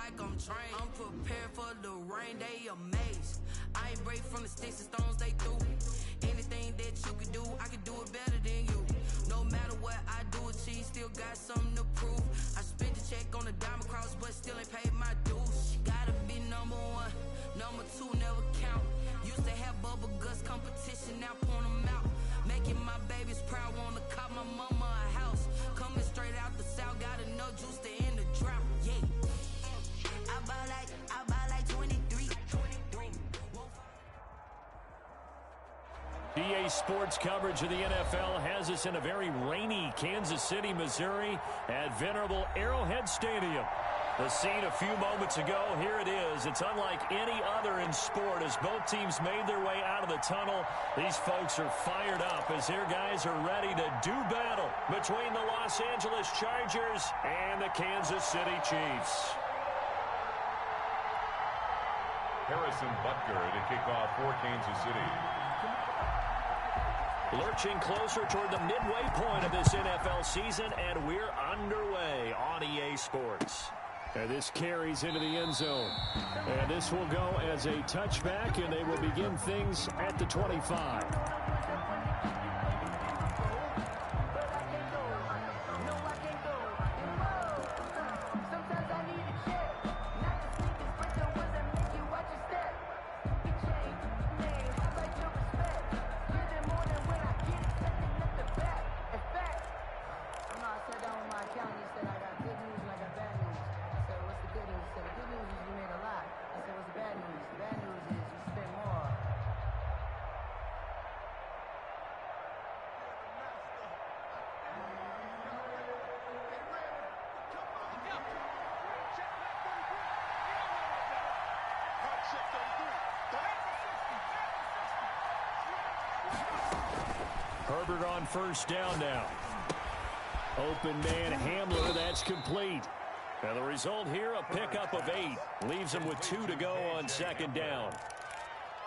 like I'm trained. I'm prepared for the rain, they amazed. I ain't break from the sticks and stones they threw. Anything that you can do, I can do it better than you. No matter what I do, achieve, still got something to prove. I spent the check on the diamond cross, but still ain't paid my dues. Gotta be number one, number two never count. Used to have bubble guts competition, now point them out. Making my babies proud, wanna cop my mama a house. Coming straight out the south, got enough juice to end the drought. Yeah, I buy like 23. EA Sports coverage of the NFL has us in a very rainy Kansas City, Missouri at venerable Arrowhead Stadium. The scene a few moments ago, here it is. It's unlike any other in sport as both teams made their way out of the tunnel. These folks are fired up as their guys are ready to do battle between the Los Angeles Chargers and the Kansas City Chiefs. Harrison Butker to kick off for Kansas City. Lurching closer toward the midway point of this NFL season, and we're underway on EA Sports. And this carries into the end zone. And this will go as a touchback, and they will begin things at the 25. Herbert on first down now. Open man Hamler, that's complete. And the result here, a pickup of 8. Leaves him with 2 to go on second down.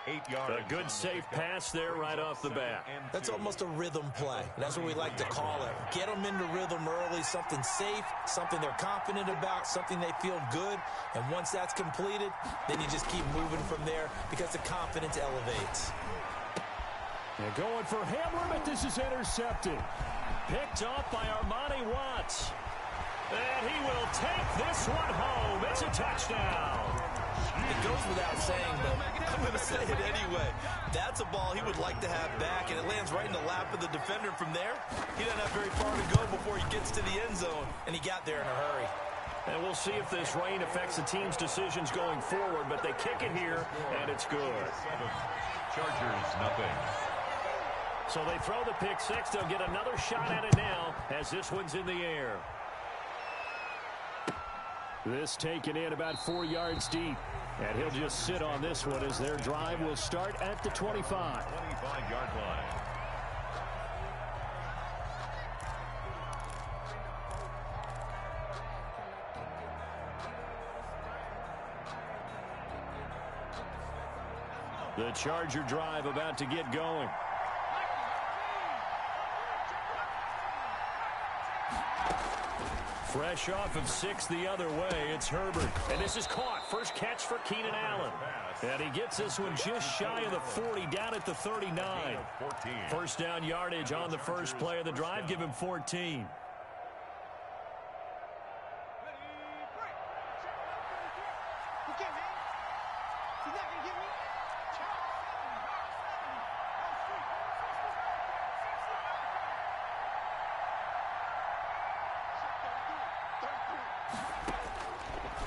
8 yards. A good safe pass there right off the bat. That's almost a rhythm play. That's what we like to call it. Get them into rhythm early, something safe, something they're confident about, something they feel good. And once that's completed, then you just keep moving from there because the confidence elevates. And going for Hamler, but this is intercepted. Picked off by Armani Watts. And he will take this one home. It's a touchdown. It goes without saying, but I'm going to say it anyway. That's a ball he would like to have back, and it lands right in the lap of the defender from there. He doesn't have very far to go before he gets to the end zone, and he got there in a hurry. And we'll see if this rain affects the team's decisions going forward, but they kick it here, and it's good. Chargers, nothing. So they throw the pick six. They'll get another shot at it now as this one's in the air. This taken in about 4 yards deep. And he'll just sit on this one as their drive will start at the 25. 25-yard line. The Charger drive about to get going. Fresh off of 6 the other way, it's Herbert. And this is caught. First catch for Keenan Allen. And he gets this one just shy of the 40, down at the 39. First down yardage on the first play of the drive. Give him 14.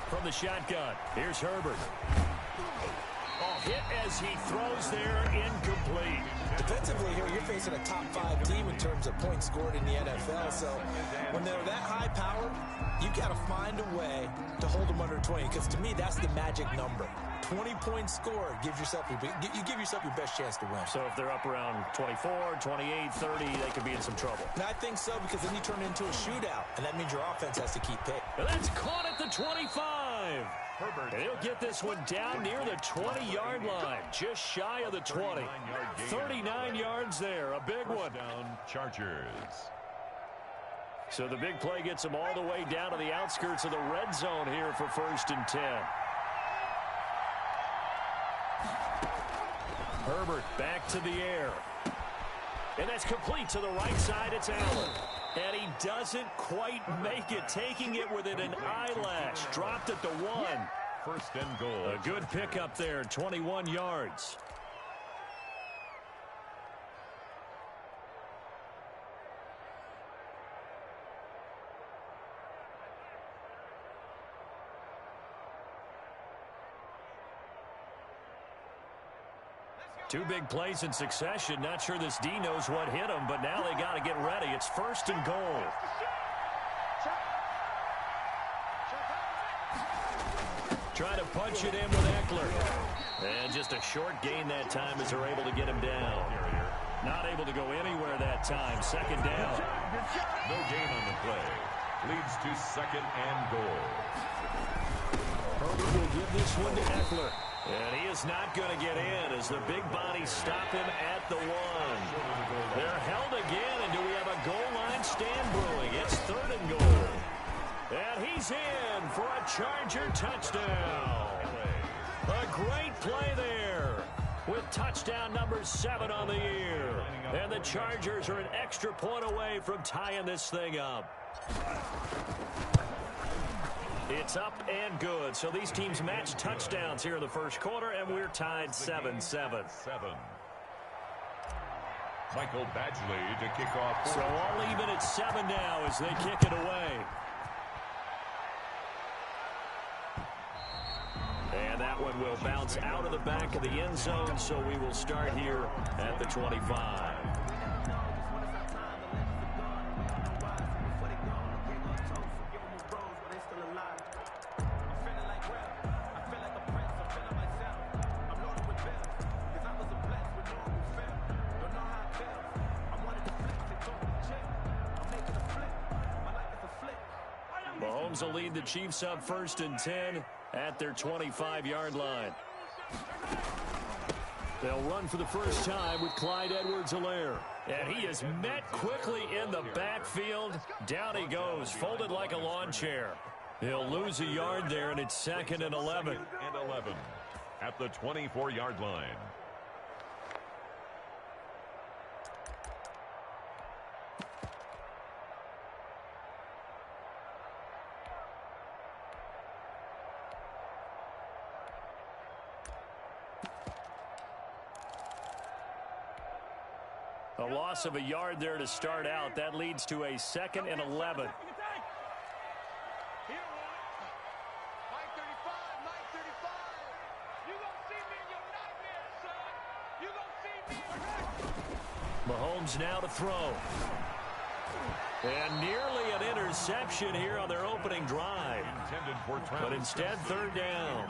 From the shotgun, here's Herbert. Hit as he throws there, incomplete. Defensively here, you're facing a top 5 team in terms of points scored in the NFL. So when they're that high powered, you got to find a way to hold them under 20. Because to me, that's the magic number. 20 points scored gives yourself you give yourself your best chance to win. So if they're up around 24, 28, 30, they could be in some trouble. And I think so, because then you turn it into a shootout, and that means your offense has to keep pace. And that's caught at the 25. Herbert. And he'll get this one down near the 20-yard line, just shy of the 20. 39 yards there, a big one. Down Chargers. So the big play gets him all the way down to the outskirts of the red zone here for 1st and 10. Herbert back to the air. And that's complete to the right side. It's Allen. And he doesn't quite make it, taking it within an eyelash. Dropped at the 1. 1st and goal. A good pickup there, 21 yards. Two big plays in succession. Not sure this D knows what hit him, but now they got to get ready. It's 1st and goal. Try to punch it in with Eckler. And just a short gain that time as they're able to get him down. Not able to go anywhere that time. 2nd down. No gain on the play. Leads to 2nd and goal. Herbert will give this one to Eckler. And he is not going to get in as the big bodies stop him at the 1. They're held again, and do we have a goal line stand brewing? It's 3rd and goal. And he's in for a Charger touchdown. A great play there with touchdown number 7 on the year. And the Chargers are an extra point away from tying this thing up. It's up and good. So these teams match touchdowns here in the 1st quarter, and we're tied 7-7. Michael Badgley to kick off. So all even at 7 now as they kick it away. And that one will bounce out of the back of the end zone, so we will start here at the 25. Mahomes will lead the Chiefs up 1st and 10 at their 25-yard line. They'll run for the first time with Clyde Edwards-Helaire. And he is met quickly in the backfield. Down he goes, folded like a lawn chair. He'll lose a yard there, and it's 2nd and 11. 2nd and 11 at the 24-yard line. A loss of a yard there to start out. That leads to a 2nd and 11. Mahomes now to throw. And nearly an interception here on their opening drive. But instead, 3rd down.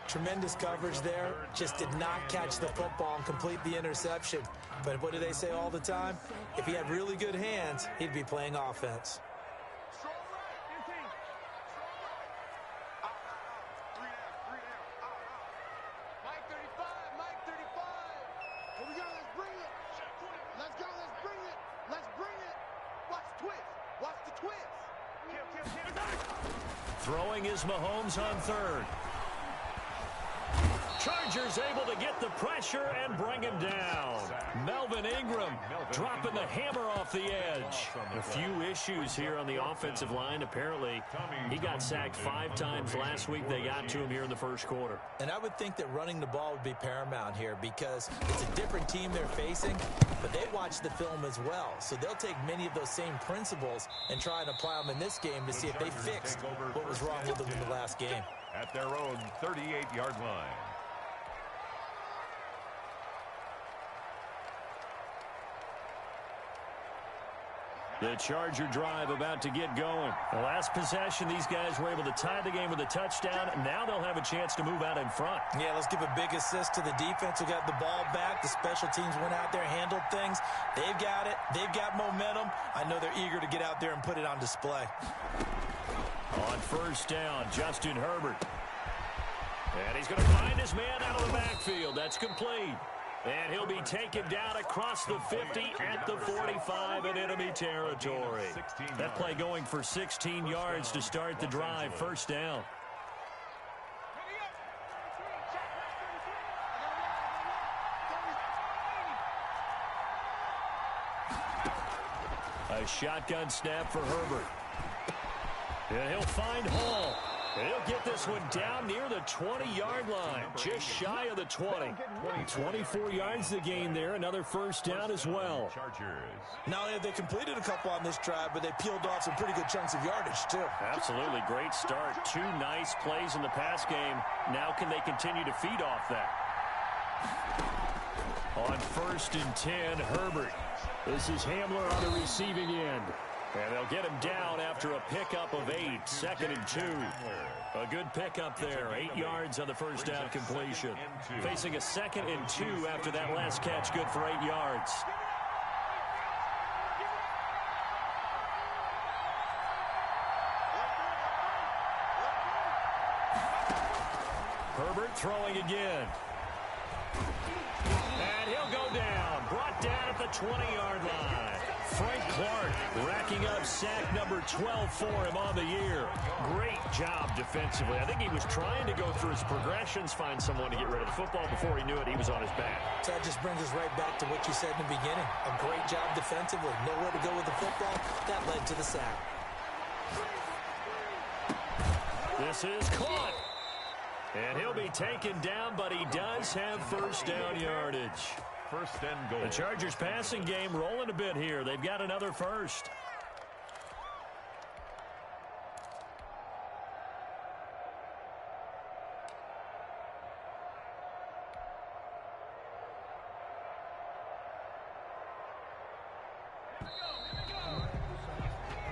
Tremendous coverage there. Just did not catch the football and complete the interception. But what do they say all the time? If he had really good hands, he'd be playing offense. Throwing is Mahomes on 3rd. Chargers able to get the pressure and bring him down. Melvin Ingram dropping the hammer off the edge. A few issues here on the offensive line. Apparently, he got sacked 5 times last week. They got to him here in the 1st quarter. And I would think that running the ball would be paramount here because it's a different team they're facing, but they watch the film as well. So they'll take many of those same principles and try and apply them in this game to see if they fixed what was wrong with them in the last game. At their own 38-yard line. The Charger drive about to get going. The last possession, these guys were able to tie the game with a touchdown. Now they'll have a chance to move out in front. Yeah, let's give a big assist to the defense who got the ball back. The special teams went out there, handled things. They've got it. They've got momentum. I know they're eager to get out there and put it on display. On 1st down, Justin Herbert. And he's going to find his man out of the backfield. That's complete. And he'll be taken down across the 50 at the 45 in enemy territory. That play going for 16 yards to start the drive. First down. A shotgun snap for Herbert. And he'll find Hall. And he'll get this one down near the 20-yard line, just shy of the 20. 24 yards to gain there, another first down as well. Not only have they completed a couple on this drive, but they peeled off some pretty good chunks of yardage, too. Absolutely, great start. 2 nice plays in the pass game. Now can they continue to feed off that? On 1st and 10, Herbert. This is Hamler on the receiving end. And they'll get him down after a pickup of 8, 2nd and 2. A good pickup there, 8 yards on the first down completion. Facing a 2nd and 2 after that last catch, good for 8 yards. Herbert throwing again. And he'll go down, brought down at the 20-yard line. Frank Clark racking up sack number 12 for him on the year. Great job defensively. I think he was trying to go through his progressions, find someone to get rid of the football. Before he knew it, he was on his back. So that just brings us right back to what you said in the beginning. A great job defensively. Nowhere to go with the football. That led to the sack. This is caught. And he'll be taken down, but he does have first down yardage. First and goal. The Chargers passing game rolling a bit here. They've got another first.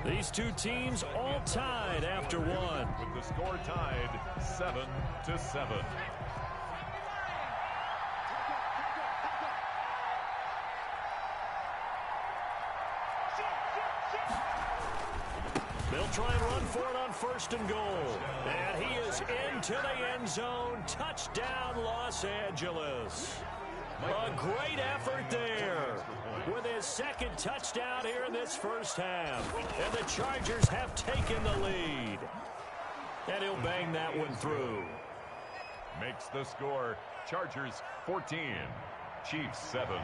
These two teams all tied after one. With the score tied 7-7. They'll try and run for it on 1st and goal. And he is into the end zone. Touchdown, Los Angeles. A great effort there with his 2nd touchdown here in this first half. And the Chargers have taken the lead. And he'll bang that one through. Makes the score Chargers 14, Chiefs 7.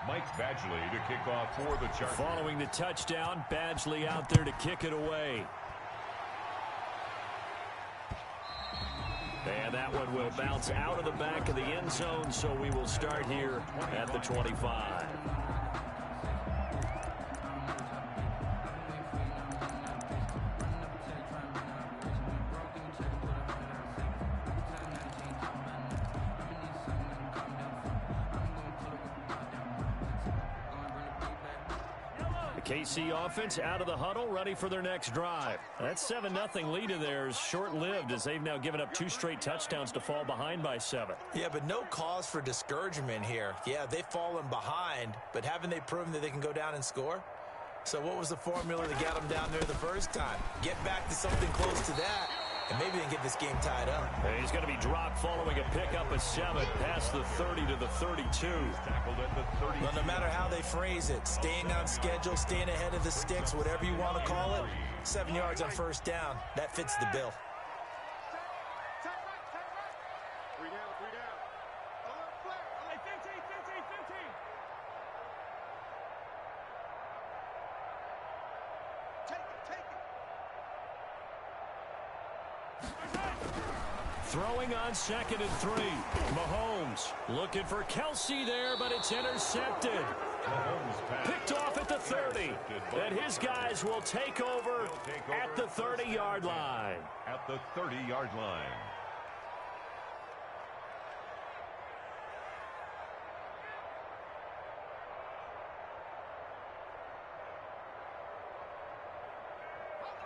Mike Badgley to kick off for the Chargers. Following the touchdown, Badgley out there to kick it away. And that one will bounce out of the back of the end zone, so we will start here at the 25. KC offense out of the huddle, ready for their next drive. That 7-0 lead of theirs short-lived as they've now given up 2 straight touchdowns to fall behind by 7. Yeah, but no cause for discouragement here. Yeah, they've fallen behind, but haven't they proven that they can go down and score? So what was the formula that got them down there the first time? Get back to something close to that, and maybe they can get this game tied up. And he's going to be dropped following a pickup of 7 past the 30 to the 32. Tackled at the 32. Well, no matter how they phrase it, staying on schedule, staying ahead of the sticks, whatever you want to call it, 7 yards on first down, that fits the bill. Throwing on 2nd and 3. Mahomes looking for Kelsey there, but it's intercepted. Picked off at the 30. And his guys will take over at the 30-yard line. At the 30-yard line.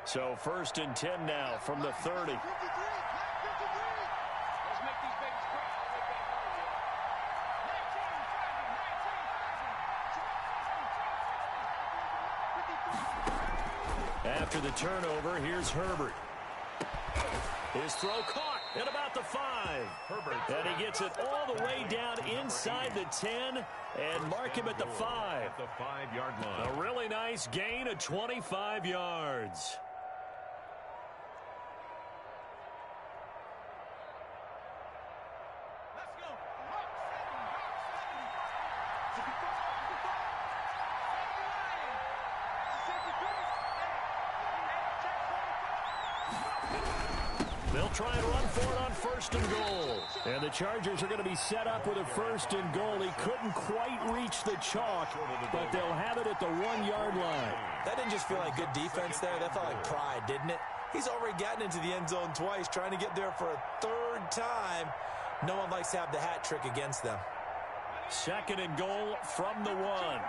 So 1st and 10 now from the 30. After the turnover, here's Herbert. His throw caught at about the 5. And he gets it all the way down inside the 10 and mark him at the 5. At the 5-yard line. A really nice gain of 25 yards. They'll try and run for it on 1st and goal. And the Chargers are going to be set up with a 1st and goal. He couldn't quite reach the chalk, but they'll have it at the 1-yard line. That didn't just feel like good defense there. That felt like pride, didn't it? He's already gotten into the end zone twice, trying to get there for a 3rd time. No one likes to have the hat trick against them. 2nd and goal from the 1.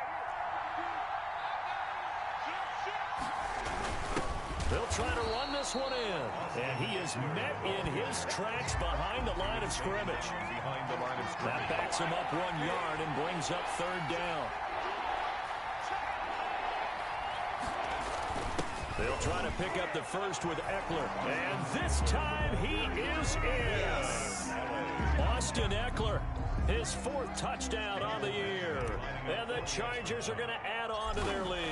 They'll try to run this one in. And he is met in his tracks behind the line of scrimmage. That backs him up 1 yard and brings up 3rd down. They'll try to pick up the first with Eckler. And this time he is in. Austin Eckler, his 4th touchdown on the year. And the Chargers are going to add on to their lead.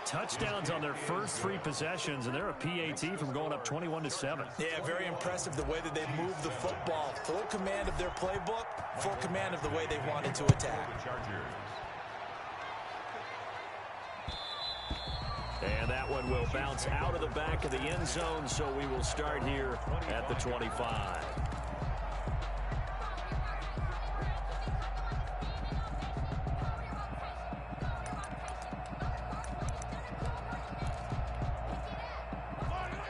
Touchdowns on their first 3 possessions, and they're a PAT from going up 21-7. Yeah, very impressive the way that they moved the football. Full command of their playbook, full command of the way they wanted to attack. And that one will bounce out of the back of the end zone, so we will start here at the 25.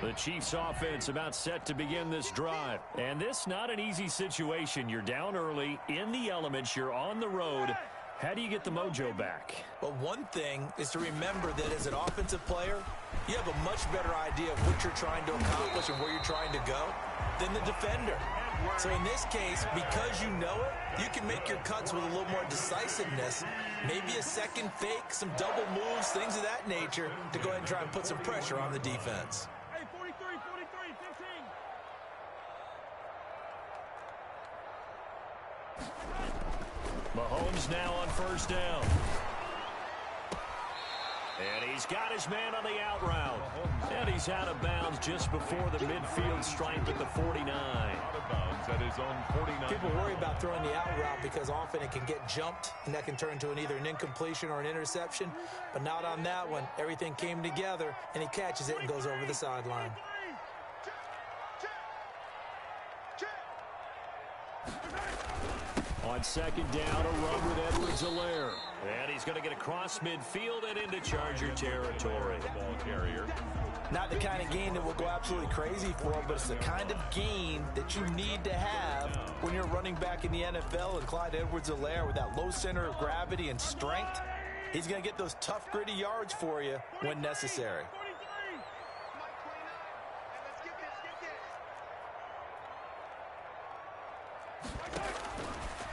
The Chiefs offense about set to begin this drive. And this not an easy situation. You're down early, in the elements, you're on the road. How do you get the mojo back? Well, one thing is to remember that as an offensive player, you have a much better idea of what you're trying to accomplish and where you're trying to go than the defender. So in this case, because you know it, you can make your cuts with a little more decisiveness. Maybe a second fake, some double moves, things of that nature to go ahead and try and put some pressure on the defense. Mahomes now on 1st down. And he's got his man on the out route. And he's out of bounds just before the midfield stripe at the 49. Out of bounds at his own 49. People worry about throwing the out route because often it can get jumped, and that can turn into either an incompletion or an interception. But not on that one. Everything came together, and he catches it and goes over the sideline. On 2nd down, a run with Edwards-Helaire. And he's going to get across midfield and into Charger territory. The ball carrier. Not the kind of gain that will go absolutely crazy for him, but it's the kind of gain that you need to have when you're running back in the NFL. And Clyde Edwards-Helaire, with that low center of gravity and strength, he's going to get those tough, gritty yards for you when necessary.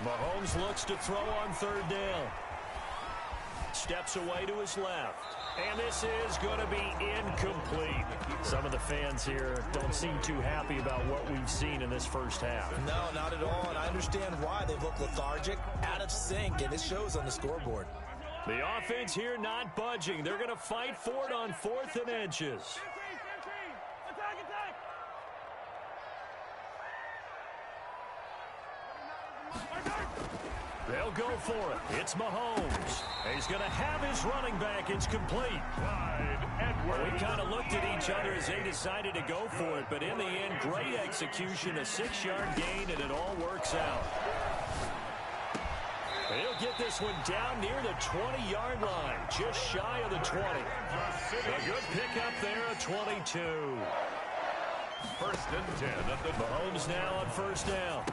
Mahomes looks to throw on 3rd down. Steps away to his left. And this is going to be incomplete. Some of the fans here don't seem too happy about what we've seen in this first half. No, not at all, and I understand why. They look lethargic, out of sync, and it shows on the scoreboard. The offense here not budging. They're going to fight for it on 4th and inches. They'll go for it. It's Mahomes. He's going to have his running back. It's complete. We kind of looked at each other as they decided to go for it, but in the end, great execution, a 6-yard gain, and it all works out. He'll get this one down near the 20-yard line, just shy of the 20. A good pickup there at 22. 1st and 10 at the Mahomes now on 1st down.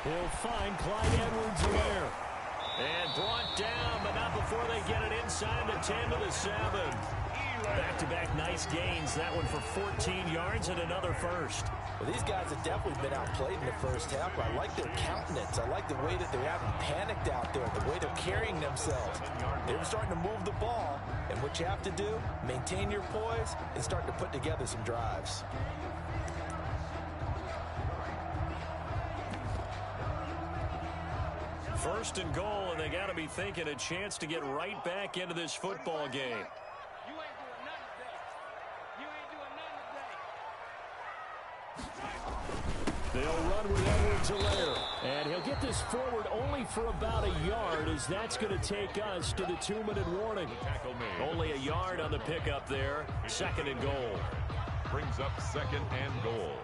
He'll find Clyde Edwards-Helaire. And brought down, but not before they get it inside the 10 to the 7. Back-to-back nice gains. That one for 14 yards and another first. Well, these guys have definitely been outplayed in the first half. I like their countenance. I like the way that they haven't panicked out there, the way they're carrying themselves. They were starting to move the ball, and And what you have to do, maintain your poise and start to put together some drives. First and goal, and they got to be thinking a chance to get right back into this football game. They'll run with Edwards-Helaire. And he'll get this forward only for about a yard, as that's going to take us to the 2-minute warning. Only a yard on the pickup there. Second and goal. Brings up second and goal.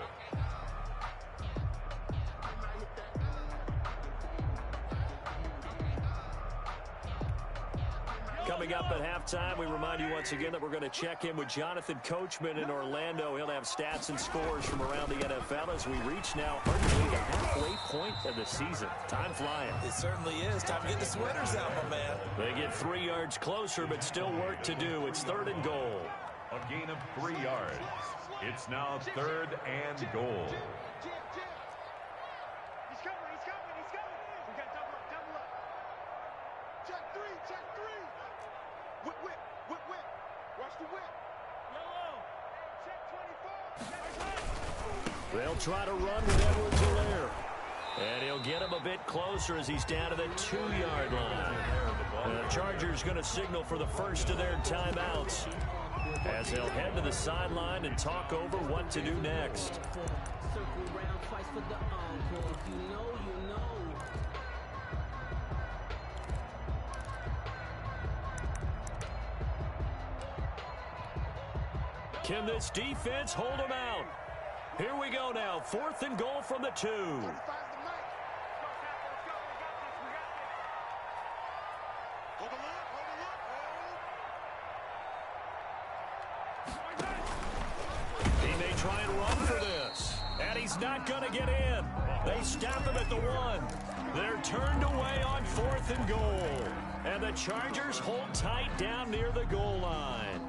Coming up at halftime, we remind you once again that we're going to check in with Jonathan Coachman in Orlando. He'll have stats and scores from around the NFL as we reach now hardly the halfway point of the season. Time flying. It certainly is. Time to get the sweaters out, my man. They get 3 yards closer, but still work to do. It's third and goal. A gain of 3 yards. It's now third and goal. They'll try to run with Edwards-Helaire. And he'll get him a bit closer as he's down to the 2-yard line. The Chargers going to signal for the first of their timeouts as they'll head to the sideline and talk over what to do next. Can this defense hold them out? Here we go now. 4th and goal from the 2. He may try and run for this. And he's not going to get in. They stop him at the 1. They're turned away on 4th and goal. And the Chargers hold tight down near the goal line.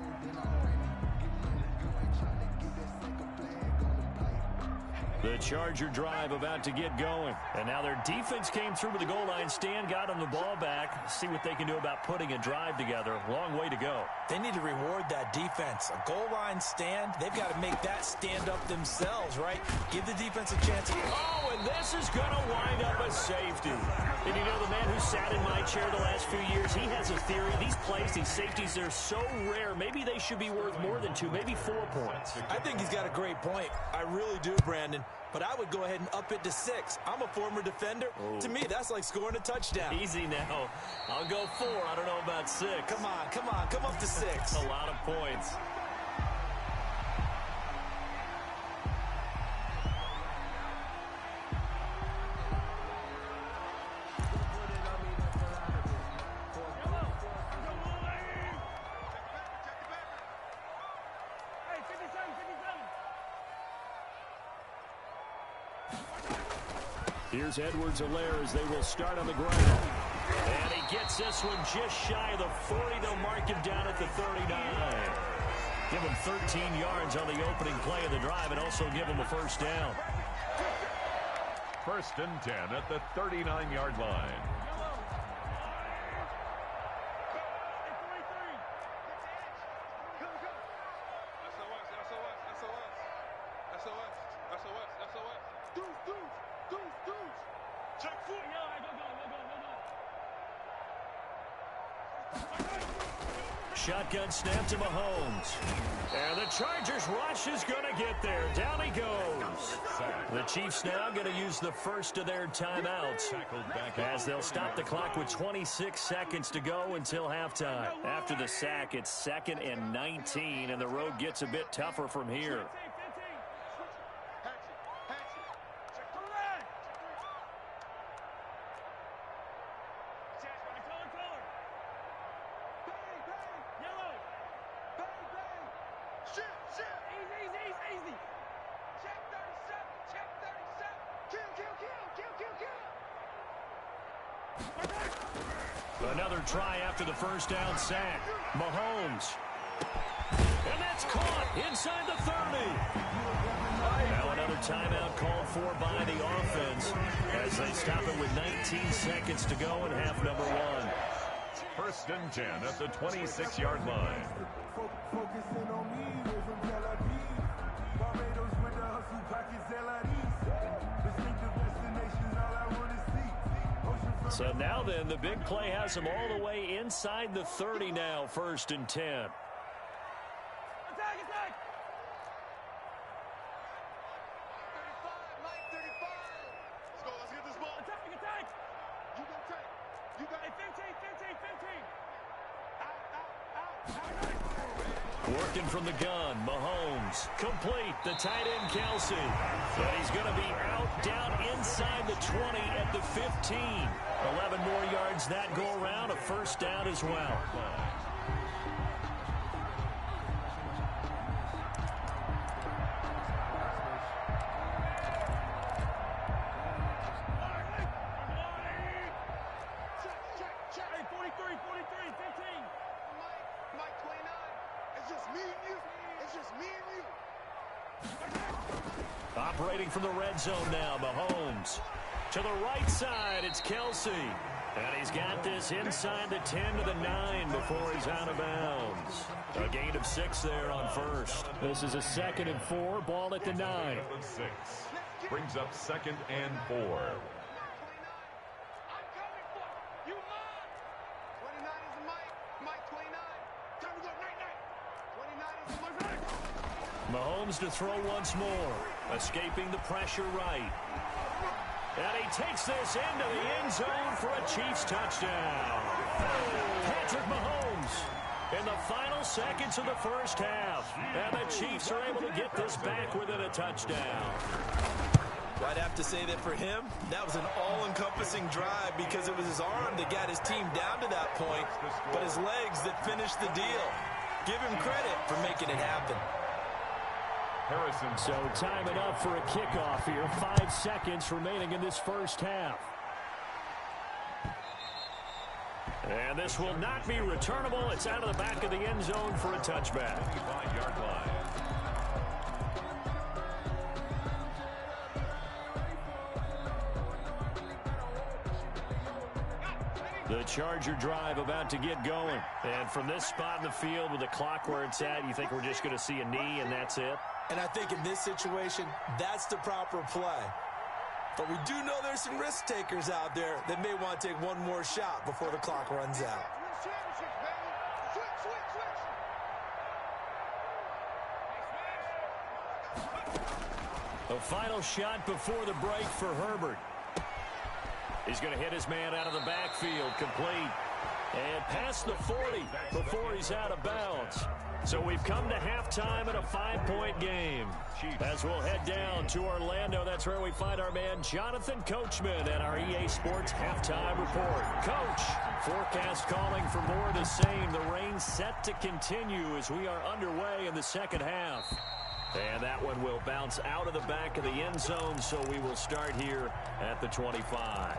The Charger drive about to get going. And now their defense came through with the goal line stand, got them the ball back. See what they can do about putting a drive together. Long way to go. They need to reward that defense. A goal line stand, they've got to make that stand up themselves, right? Give the defense a chance. Oh, and this is going to wind up a safety. And you know, the man who sat in my chair the last few years, he has a theory. These plays, these safeties, they're so rare. Maybe they should be worth more than 2, maybe 4 points. I think he's got a great point. I really do, Brandon. But I would go ahead and up it to 6. I'm a former defender. Oh. To me, that's like scoring a touchdown. Easy now. I'll go 4. I don't know about 6. Come on. Come up to 6. A lot of points. Here's Edwards-Helaire as they will start on the ground. And he gets this one just shy of the 40. They'll mark him down at the 39. Give him 13 yards on the opening play of the drive and also give him a first down. First and 10 at the 39-yard line. Shotgun snap to Mahomes. And the Chargers rush is going to get there. Down he goes. The Chiefs now going to use the first of their timeouts as they'll stop the clock with 26 seconds to go until halftime. After the sack, it's 2nd and 19, and the road gets a bit tougher from here. Another try after the first down sack. Mahomes. And that's caught inside the 30. Now another timeout called for by the offense as they stop it with 19 seconds to go in half number 1. First and 10 at the 26-yard line. Focusing on me, we're from Tel Aviv. Barbados with the hustle pockets, LIDs. Distinctive destinations, all I want to see. So now then, the big play has them all the way inside the 30 now, first and 10. Attack, attack! 35, Mike, 35. Let's get this ball. Attack, attack! You go take. You got it. 15. Working from the gun, Mahomes. Complete, the tight end, Kelce. And he's going to be out, down inside the 20 at the 15. 11 more yards that go around, a first down as well. Operating from the red zone now, Mahomes. To the right side, it's Kelce. And he's got this inside the 10 to the 9 before he's out of bounds. A gain of 6 there on first. This is a 2nd and 4, ball at the 9. 6 brings up 2nd and 4. Mahomes to throw once more. Escaping the pressure right. And he takes this into the end zone for a Chiefs touchdown. Patrick Mahomes in the final seconds of the first half. And the Chiefs are able to get this back within a touchdown. I'd have to say that for him, that was an all-encompassing drive because it was his arm that got his team down to that point, but his legs that finished the deal. Give him credit for making it happen. So time it up for a kickoff here. 5 seconds remaining in this first half. And this will not be returnable. It's out of the back of the end zone for a touchback. 25-yard line. The Charger drive about to get going. And from this spot in the field with the clock where it's at, you think we're just going to see a knee and that's it? And I think in this situation, that's the proper play. But we do know there's some risk takers out there that may want to take one more shot before the clock runs out. The final shot before the break for Herbert. He's going to hit his man out of the backfield, complete. And past the 40 before he's out of bounds. So we've come to halftime in a 5-point game. As we'll head down to Orlando, that's where we find our man Jonathan Coachman at our EA Sports Halftime Report. Coach, forecast calling for more of the same. The rain set to continue as we are underway in the second half. And that one will bounce out of the back of the end zone, so we will start here at the 25.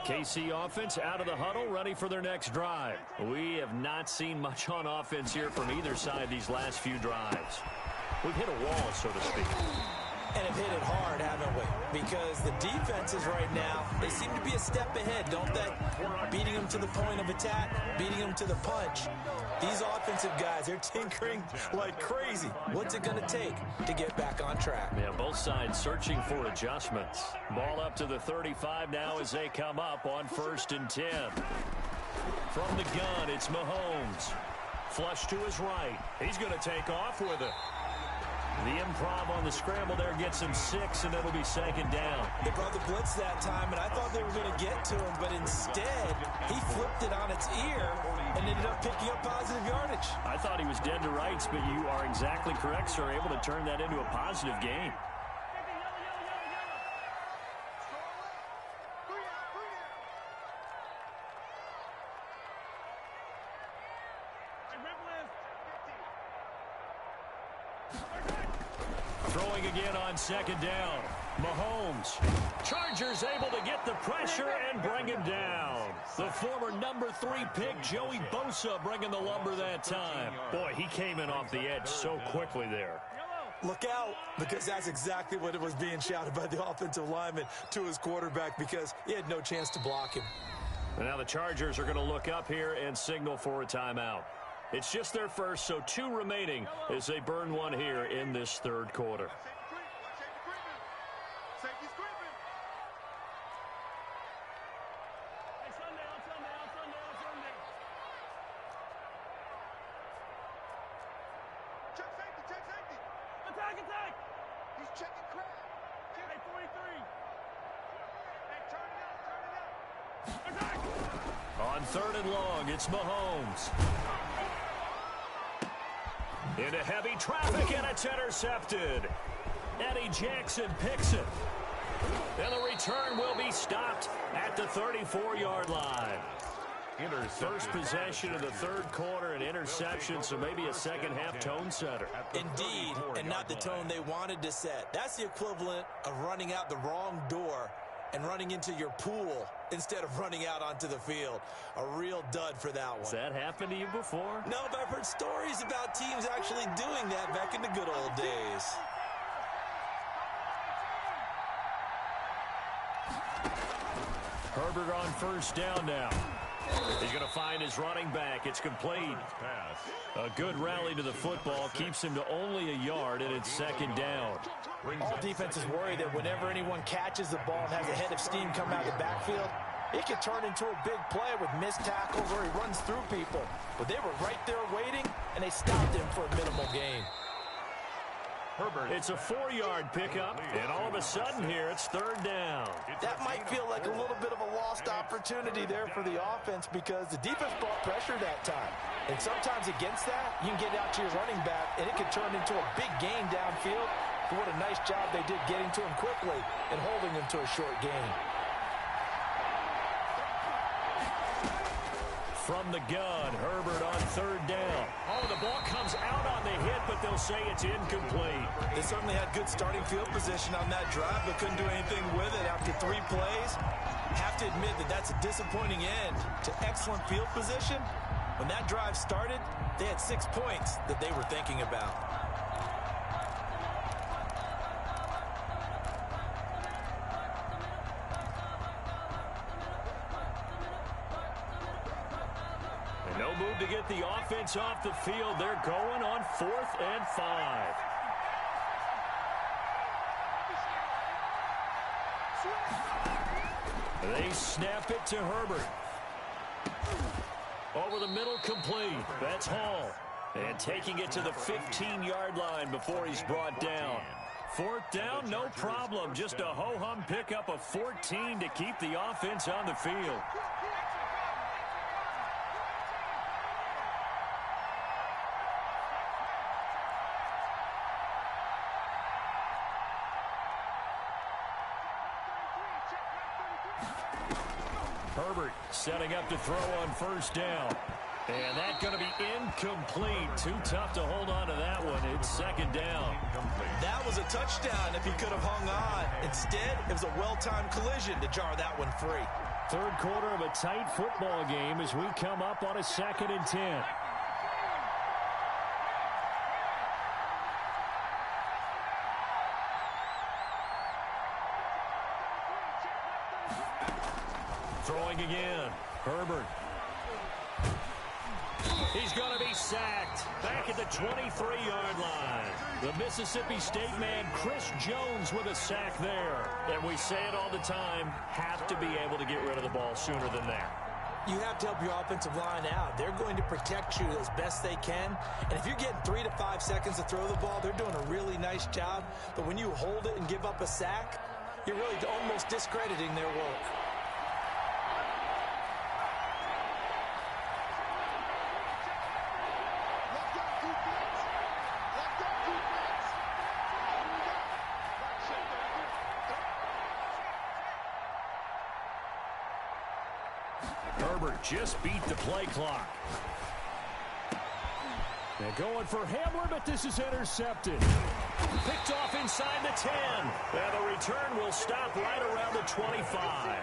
KC offense out of the huddle, ready for their next drive. We have not seen much on offense here from either side these last few drives. We've hit a wall, so to speak. And have hit it hard, haven't we? Because the defenses right now, they seem to be a step ahead, don't they? Beating them to the point of attack, beating them to the punch. These offensive guys, they're tinkering like crazy. What's it going to take to get back on track? Yeah, both sides searching for adjustments. Ball up to the 35 now as they come up on 1st and 10. From the gun, it's Mahomes. Flush to his right. He's going to take off with it. The improv on the scramble there gets him 6, and it'll be 2nd down. They brought the blitz that time, and I thought they were going to get to him, but instead, he flipped it on its ear and ended up picking up positive yardage. I thought he was dead to rights, but you are exactly correct, sir. Able to turn that into a positive gain. Throwing again on 2nd down. Mahomes. Chargers able to get the pressure and bring him down. The former number 3 pick, Joey Bosa, bringing the lumber that time. Boy, he came in off the edge so quickly there. Look out, because that's exactly what it was being shouted by the offensive lineman to his quarterback, because he had no chance to block him. And now the Chargers are going to look up here and signal for a timeout. It's just their first, so 2 remaining as they burn one here in this third quarter. On 3rd and long, it's Mahomes. Into heavy traffic, and it's intercepted. Eddie Jackson picks it. And the return will be stopped at the 34-yard line. First possession of the third quarter, an interception, so maybe a second-half tone setter. Indeed, and not the tone they wanted to set. That's the equivalent of running out the wrong door and running into your pool instead of running out onto the field. A real dud for that one. Has that happened to you before? No, but I've heard stories about teams actually doing that back in the good old days. Herbert on first down now. He's going to find his running back. It's complete. A good rally to the football keeps him to only a yard, and it's second down. All defenses worry that whenever anyone catches the ball and has a head of steam come out of the backfield, it can turn into a big play with missed tackles or he runs through people. But they were right there waiting, and they stopped him for a minimal gain. Herbert. It's a 4-yard pickup, and all of a sudden here, it's third down. That might feel like a little bit of a lost opportunity there for the offense because the defense brought pressure that time. And sometimes against that, you can get out to your running back, and it can turn into a big gain downfield. But what a nice job they did getting to him quickly and holding him to a short gain. From the gun, Herbert on third down. Oh, the ball comes out on the hit, but they'll say it's incomplete. They certainly had good starting field position on that drive, but couldn't do anything with it after 3 plays. Have to admit that that's a disappointing end to excellent field position. When that drive started, they had 6 points that they were thinking about. No move to get the offense off the field. They're going on 4th and 5. They snap it to Herbert. Over the middle, complete. That's Hall. And taking it to the 15-yard line before he's brought down. 4th down, no problem. Just a ho-hum pickup of 14 to keep the offense on the field. Herbert setting up to throw on first down. And that's going to be incomplete. Too tough to hold on to that one. It's second down. That was a touchdown if he could have hung on. Instead, it was a well-timed collision to jar that one free. Third quarter of a tight football game as we come up on a 2nd and 10. Throwing again. Herbert. He's going to be sacked back at the 23-yard line. The Mississippi State man, Chris Jones, with a sack there. And we say it all the time, have to be able to get rid of the ball sooner than that. You have to help your offensive line out. They're going to protect you as best they can. And if you're getting 3 to 5 seconds to throw the ball, they're doing a really nice job. But when you hold it and give up a sack, you're really almost discrediting their work. Herbert just beat the play clock. They're going for Hamler, but this is intercepted. Picked off inside the 10. And the return will stop right around the 25.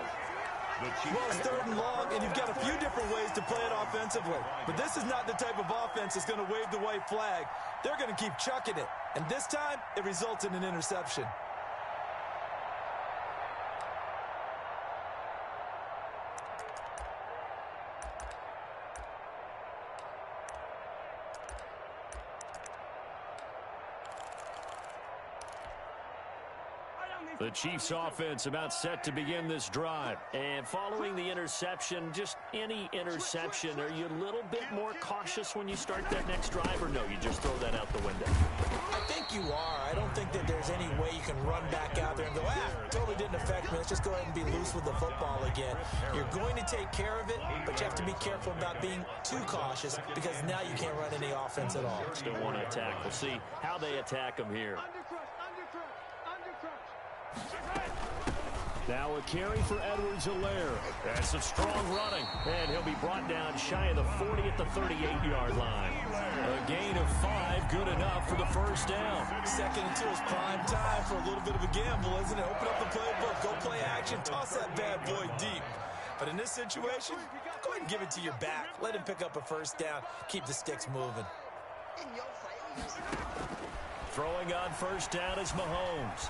Well, it's 3rd and long, and you've got a few different ways to play it offensively. But this is not the type of offense that's going to wave the white flag. They're going to keep chucking it. And this time, it results in an interception. The Chiefs offense about set to begin this drive. And following the interception, just any interception, are you a little bit more cautious when you start that next drive, or no, you just throw that out the window? I think you are. I don't think that there's any way you can run back out there and go, totally didn't affect me. Let's just go ahead and be loose with the football again. You're going to take care of it, but you have to be careful about being too cautious because now you can't run any offense at all. Still want to attack. We'll see how they attack them here. Now a carry for Edwards-Helaire. That's a strong running. And he'll be brought down shy of the 40 at the 38-yard line. A gain of 5, good enough for the first down. 2nd and 2 is prime time for a little bit of a gamble, isn't it? Open up the playbook, go play action, toss that bad boy deep. But in this situation, go ahead and give it to your back. Let him pick up a first down. Keep the sticks moving. Throwing on first down is Mahomes.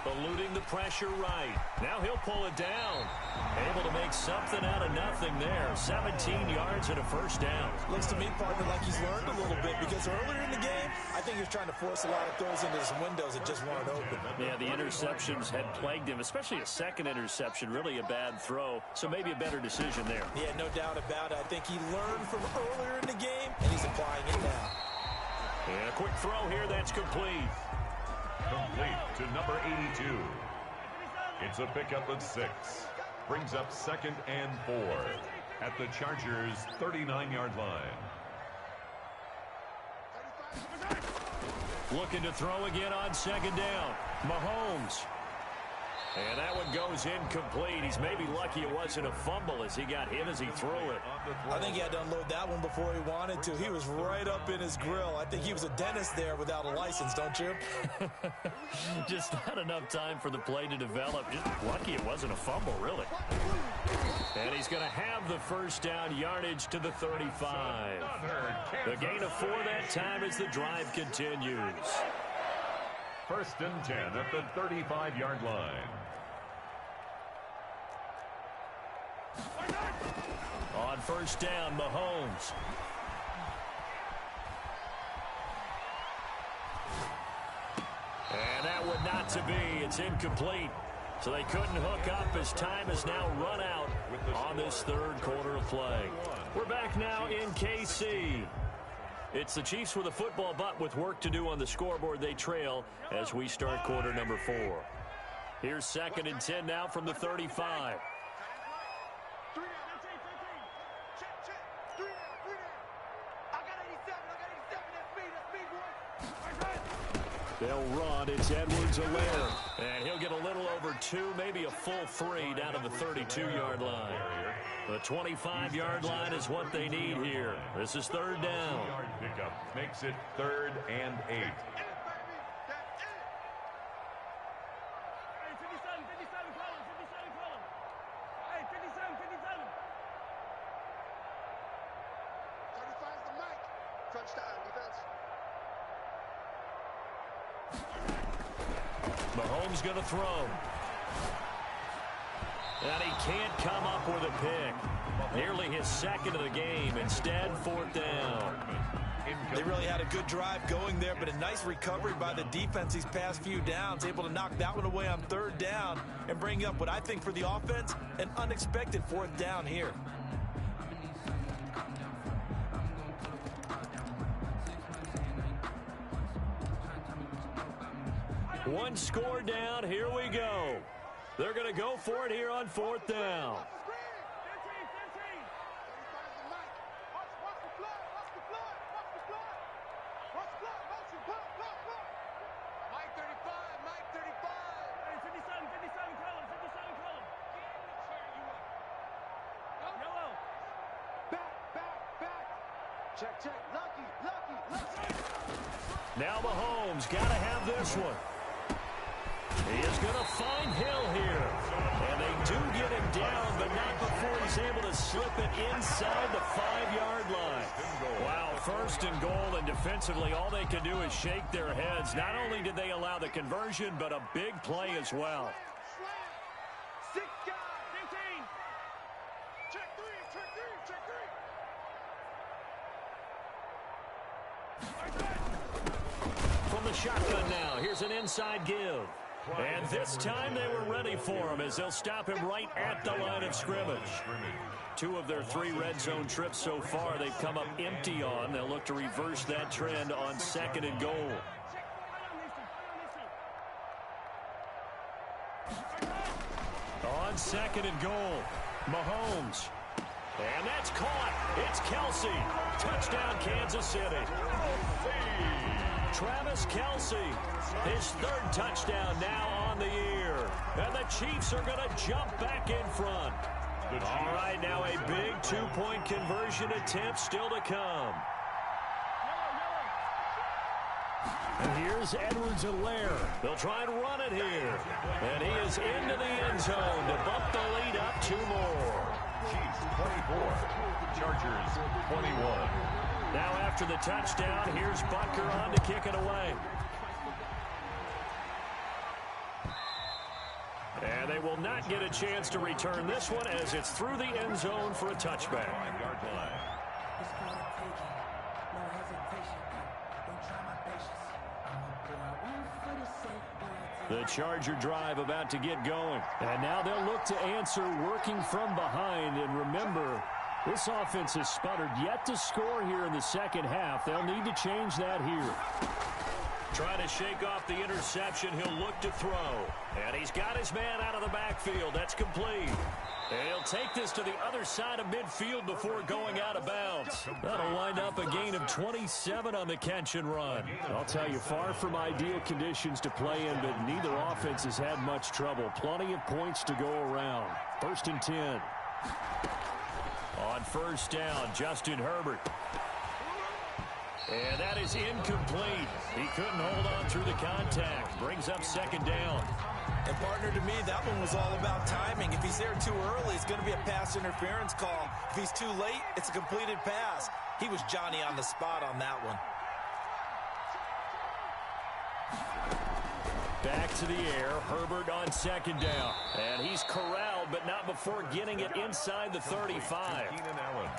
Eluding the pressure right. Now he'll pull it down. Able to make something out of nothing there. 17 yards and a first down. Looks to me, partner, like he's learned a little bit because earlier in the game, I think he was trying to force a lot of throws into some windows that just weren't open. Yeah, the interceptions had plagued him, especially a second interception. Really a bad throw, so maybe a better decision there. Yeah, no doubt about it. I think he learned from earlier in the game, and he's applying it now. And a quick throw here that's complete. Complete to number 82. It's a pickup of 6. Brings up 2nd and 4 at the Chargers' 39-yard line. Looking to throw again on 2nd down. Mahomes. And that one goes incomplete. He's maybe lucky it wasn't a fumble as he got hit as he threw it. I think he had to unload that one before he wanted to. He was right up in his grill. I think he was a dentist there without a license, don't you? Just not enough time for the play to develop. Just lucky it wasn't a fumble, really. And he's going to have the first down, yardage to the 35. The gain of 4 that time as the drive continues. 1st and 10 at the 35-yard line. On first down, Mahomes. And that would not to be. It's incomplete. So they couldn't hook up as time has now run out on this 3rd quarter of play. We're back now in KC. It's the Chiefs with a football, but with work to do on the scoreboard, they trail as we start quarter number 4. Here's 2nd and 10 now from the 35. They'll run. It's Edwards-Helaire. And he'll get a little over 2, maybe a full 3 down to the 32-yard line. The 25-yard line is what they need here. This is 3rd down. Yard pickup makes it 3rd and 8. Mahomes going to throw. And he can't come up with a pick. Nearly his 2nd of the game. Instead, 4th down. They really had a good drive going there, but a nice recovery by the defense these past few downs. Able to knock that one away on 3rd down and bring up what I think for the offense, an unexpected 4th down here. One score down. Here we go. They're going to go for it here on 4th down. Now Mahomes got to have this one. He is going to find Hill here. And they do get him down, but not slip it inside the 5-yard line. Wow, 1st and goal, and defensively all they can do is shake their heads. Not only did they allow the conversion, but a big play as well. From the shotgun now, here's an inside give. And this time they were ready for him as they'll stop him right at the line of scrimmage. 2 of their 3 red zone trips so far they've come up empty on. They'll look to reverse that trend on 2nd and goal. On 2nd and goal, Mahomes. And that's caught. It's Kelce. Touchdown, Kansas City. Travis Kelce, his 3rd touchdown now on the year. And the Chiefs are going to jump back in front. All right, now a big 2-point conversion attempt still to come. And here's Edwards-Helaire. They'll try and run it here. And he is into the end zone to bump the lead up 2 more. Chiefs 24, Chargers 21. Now after the touchdown, here's Butker on to kick it away. And they will not get a chance to return this one as it's through the end zone for a touchback. The Charger drive about to get going. And now they'll look to answer working from behind. And remember, this offense has sputtered yet to score here in the 2nd half. They'll need to change that here. Trying to shake off the interception. He'll look to throw. And he's got his man out of the backfield. That's complete. And he'll take this to the other side of midfield before going out of bounds. That'll wind up a gain of 27 on the catch and run. I'll tell you, far from ideal conditions to play in, but neither offense has had much trouble. Plenty of points to go around. 1st and 10. On 1st down, Justin Herbert. And that is incomplete. He couldn't hold on through the contact. Brings up 2nd down. And, partner, to me, that one was all about timing. If he's there too early, it's going to be a pass interference call. If he's too late, it's a completed pass. He was Johnny on the spot on that one. Back to the air. Herbert on 2nd down. And he's corralled, but not before getting it inside the 35.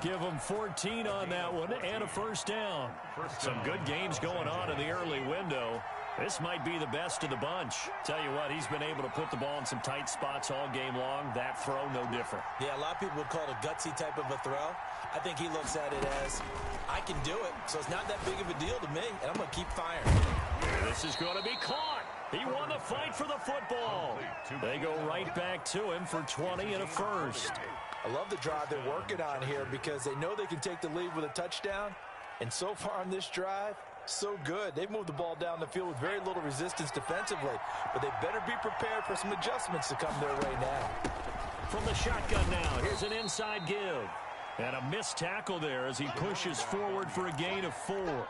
Give him 14 on that one and a 1st down. Some good games going on in the early window. This might be the best of the bunch. Tell you what, he's been able to put the ball in some tight spots all game long. That throw, no different. Yeah, a lot of people would call it a gutsy type of a throw. I think he looks at it as, I can do it, so it's not that big of a deal to me, and I'm going to keep firing. This is going to be caught. He won the fight for the football. They go right back to him for 20 and a 1st. I love the drive they're working on here because they know they can take the lead with a touchdown. And so far on this drive, so good. They've moved the ball down the field with very little resistance defensively. But they better be prepared for some adjustments to come their way now. From the shotgun now, here's an inside give. And a missed tackle there as he pushes forward for a gain of 4.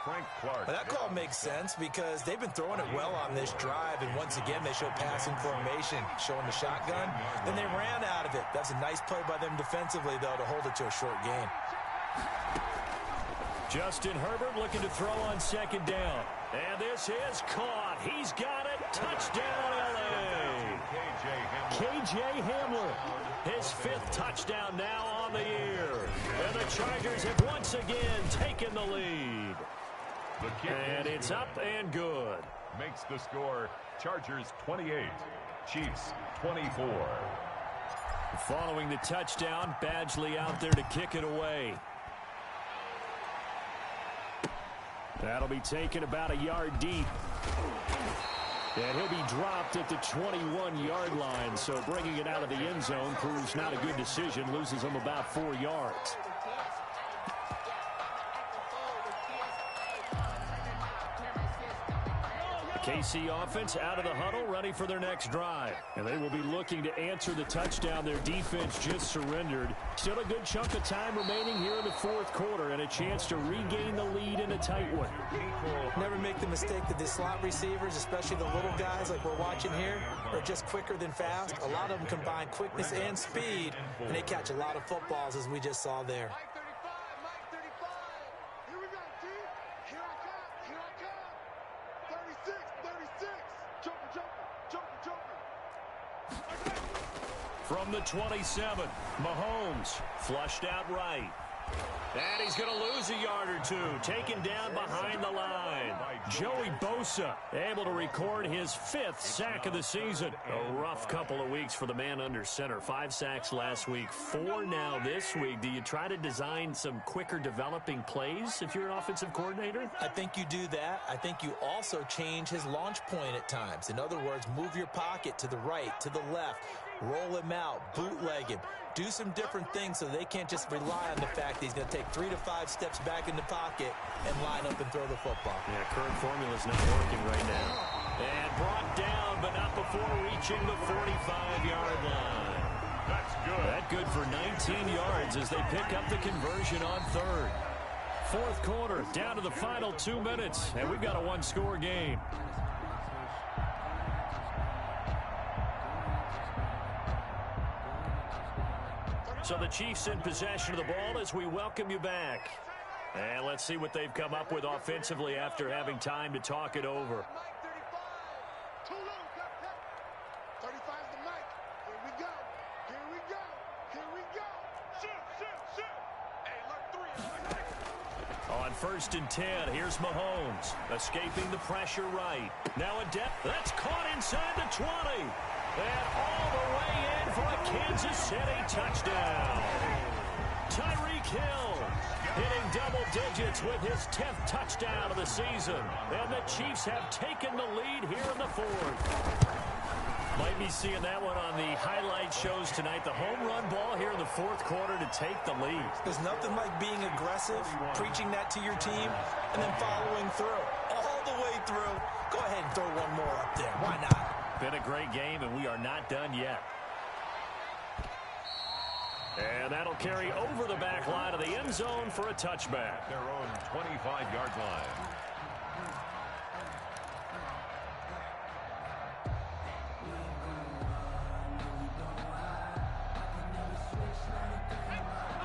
Frank Clark. Well, that call makes sense because they've been throwing it well on this drive, and once again they show passing formation, showing the shotgun. Then they ran out of it. That's a nice play by them defensively, though, to hold it to a short gain. Justin Herbert looking to throw on 2nd down. And this is caught. He's got it. Touchdown, L.A. K.J. Hamler. His 5th touchdown now on the year. And the Chargers have once again taken the lead. And it's up and good. Makes the score Chargers 28, Chiefs 24. Following the touchdown, Badgley out there to kick it away. That'll be taken about a yard deep. And he'll be dropped at the 21-yard line. So bringing it out of the end zone proves not a good decision. Loses him about 4 yards. KC offense out of the huddle, ready for their next drive. And they will be looking to answer the touchdown their defense just surrendered. Still a good chunk of time remaining here in the fourth quarter and a chance to regain the lead in a tight one. Never make the mistake that the slot receivers, especially the little guys like we're watching here, are just quicker than fast. A lot of them combine quickness and speed, and they catch a lot of footballs, as we just saw there. From the 27, Mahomes flushed out right. And he's going to lose a yard or two, taken down behind the line. Joey Bosa able to record his 5th sack of the season. A rough couple of weeks for the man under center. 5 sacks last week, 4 now this week. Do you try to design some quicker developing plays if you're an offensive coordinator? I think you do that. I think you also change his launch point at times. In other words, move your pocket to the right, to the left, roll him out, bootleg him. Do some different things so they can't just rely on the fact that he's going to take 3 to 5 steps back in the pocket and line up and throw the football. Yeah, current formula's not working right now. And brought down, but not before reaching the 45-yard line. That's good. That good for 19 yards as they pick up the conversion on 3rd. Fourth quarter, down to the final 2 minutes, and we've got a 1-score game. So the Chiefs in possession of the ball as we welcome you back. And let's see what they've come up with offensively after having time to talk it over. On 1st and 10, here's Mahomes, escaping the pressure right. Now a depth, that's caught inside the 20. And all the way in for a Kansas City touchdown. Tyreek Hill hitting double digits with his 10th touchdown of the season. And the Chiefs have taken the lead here in the 4th. Might be seeing that one on the highlight shows tonight. The home run ball here in the 4th quarter to take the lead. There's nothing like being aggressive, preaching that to your team, and then following through. All the way through. Go ahead and throw one more up there. Why not? Been a great game, and we are not done yet. And that'll carry over the back line of the end zone for a touchback. Their own 25-yard line.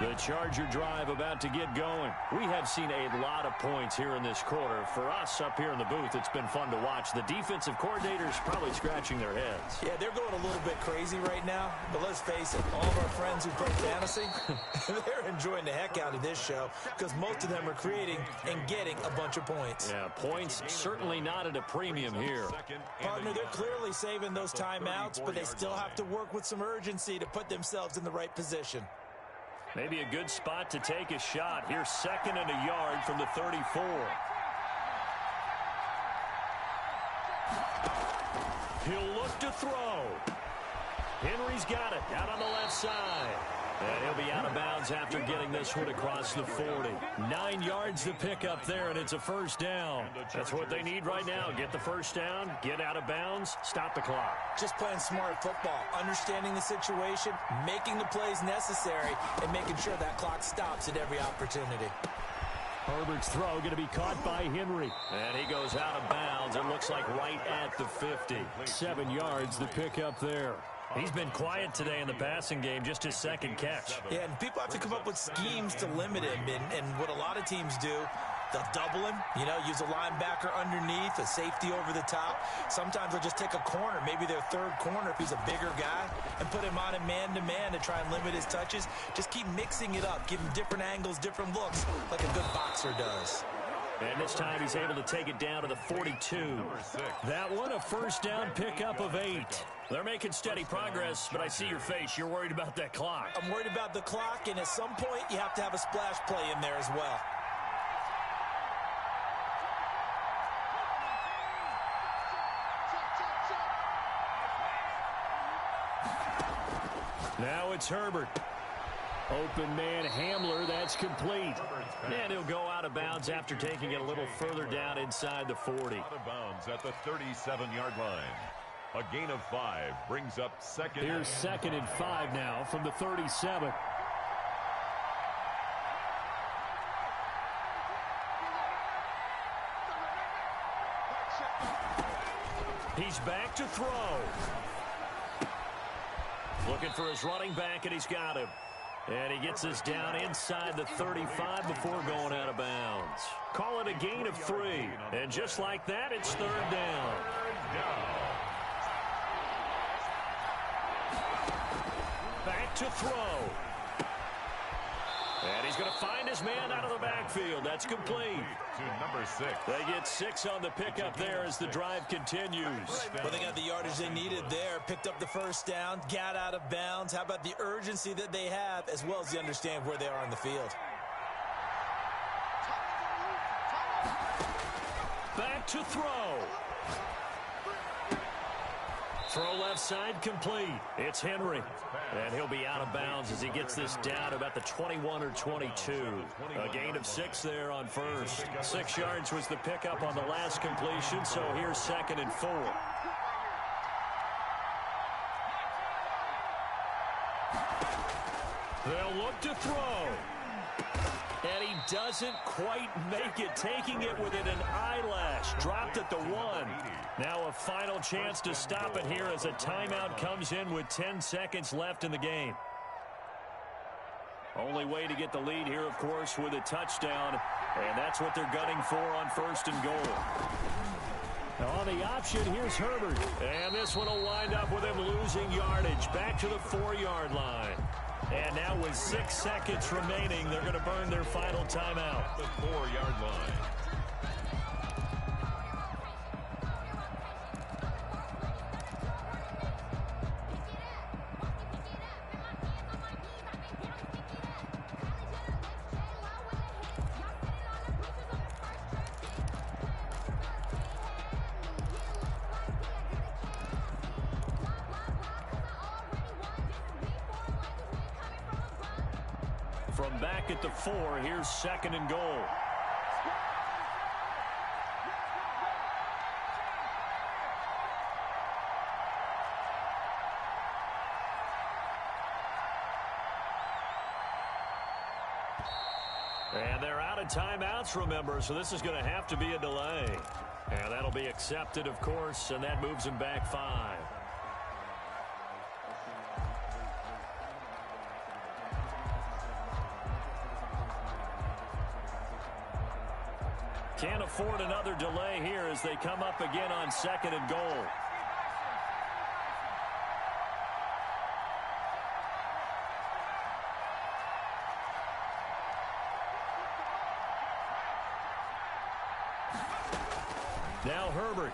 The Charger drive about to get going. We have seen a lot of points here in this quarter. For us up here in the booth, it's been fun to watch. The defensive coordinators probably scratching their heads. Yeah, they're going a little bit crazy right now. But let's face it, all of our friends who play fantasy, they're enjoying the heck out of this show because most of them are creating and getting a bunch of points. Yeah, points certainly not at a premium here. Partner, they're clearly saving those timeouts, but they still have to work with some urgency to put themselves in the right position. Maybe a good spot to take a shot. Here's 2nd and a yard from the 34. He'll look to throw. Henry's got it out on the left side. And he'll be out of bounds after getting this one across the 40. 9 yards to pick up there, and it's a 1st down. That's what they need right now. Get the 1st down, get out of bounds, stop the clock. Just playing smart football, understanding the situation, making the plays necessary, and making sure that clock stops at every opportunity. Herbert's throw going to be caught by Henry. And he goes out of bounds. It looks like right at the 50. 7 yards to pick up there. He's been quiet today in the passing game, just his 2nd catch. Yeah, and people have to come up with schemes to limit him. And what a lot of teams do, they'll double him, use a linebacker underneath, a safety over the top. Sometimes they'll just take a corner, maybe their 3rd corner if he's a bigger guy, and put him on a man-to-man to try and limit his touches. Just keep mixing it up, give him different angles, different looks, like a good boxer does. And this time he's able to take it down to the 42. That one, a 1st down pickup of 8. They're making steady progress, but I see your face. You're worried about that clock. I'm worried about the clock, and at some point you have to have a splash play in there as well. Now it's Herbert. Open man Hamler, that's complete. And he'll go out of bounds after taking it a little further down inside the 40. Out of bounds at the 37-yard line. A gain of 5 brings up second. Here's 2nd and 5 now from the 37. He's back to throw. Looking for his running back, and he's got him. And he gets us down inside the 35 before going out of bounds. Call it a gain of 3. And just like that, it's 3rd down. Back to throw. And he's going to find his man out of the backfield. That's complete. To number 6. They get 6 on the pickup there as the drive continues. Well, they got the yardage they needed there. Picked up the first down, got out of bounds. How about the urgency that they have, as well as the understand where they are on the field? Back to throw. Throw left side complete. It's Henry. And he'll be out of bounds as he gets this down about the 21 or 22. A gain of 6 there on first. 6 yards was the pickup on the last completion, so here's 2nd and 4. They'll look to throw. And he doesn't quite make it, taking it within an eyelash. Dropped at the 1. Now a final chance to stop it here as a timeout comes in with 10 seconds left in the game. Only way to get the lead here, of course, with a touchdown. And that's what they're gunning for on 1st and goal. Now on the option, here's Herbert. And this one will wind up with him losing yardage. Back to the 4-yard line. And now with 6 seconds remaining, they're going to burn their final timeout. The 4-yard line. From back at the 4, here's 2nd and goal. And they're out of timeouts, remember, so this is going to have to be a delay. And that'll be accepted, of course, and that moves them back 5. Can't afford another delay here as they come up again on 2nd and goal. Now Herbert.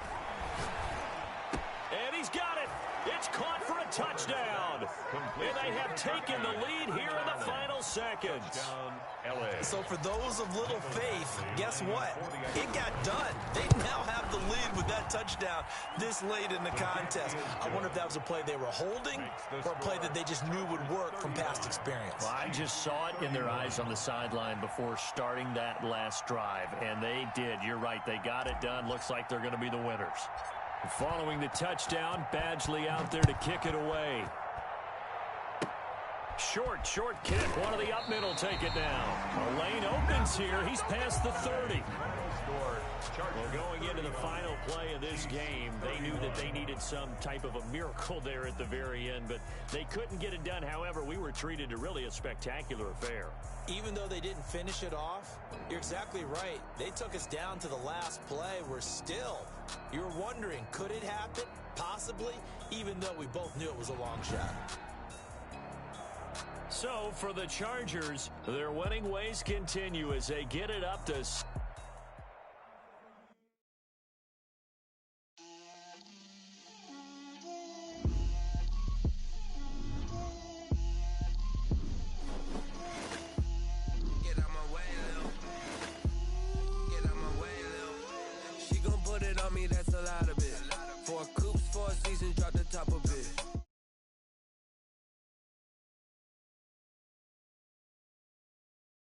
And he's got it. It's caught for a touchdown. And they have taken the lead here in the final seconds. So for those of little faith, guess what? It got done. They now have the lead with that touchdown this late in the contest. I wonder if that was a play they were holding or a play that they just knew would work from past experience. Well, I just saw it in their eyes on the sideline before starting that last drive, and they did. You're right. They got it done. Looks like they're going to be the winners. Following the touchdown, Badgley out there to kick it away. Short kick. One of the up middle take it down. A lane opens here. He's past the 30. Well, going into the final play of this game, they knew that they needed some type of a miracle there at the very end, but they couldn't get it done. However, we were treated to really a spectacular affair. Even though they didn't finish it off, you're exactly right. They took us down to the last play. We're still, you're wondering, could it happen? Possibly, even though we both knew it was a long shot. So, for the Chargers, their winning ways continue as they get it up to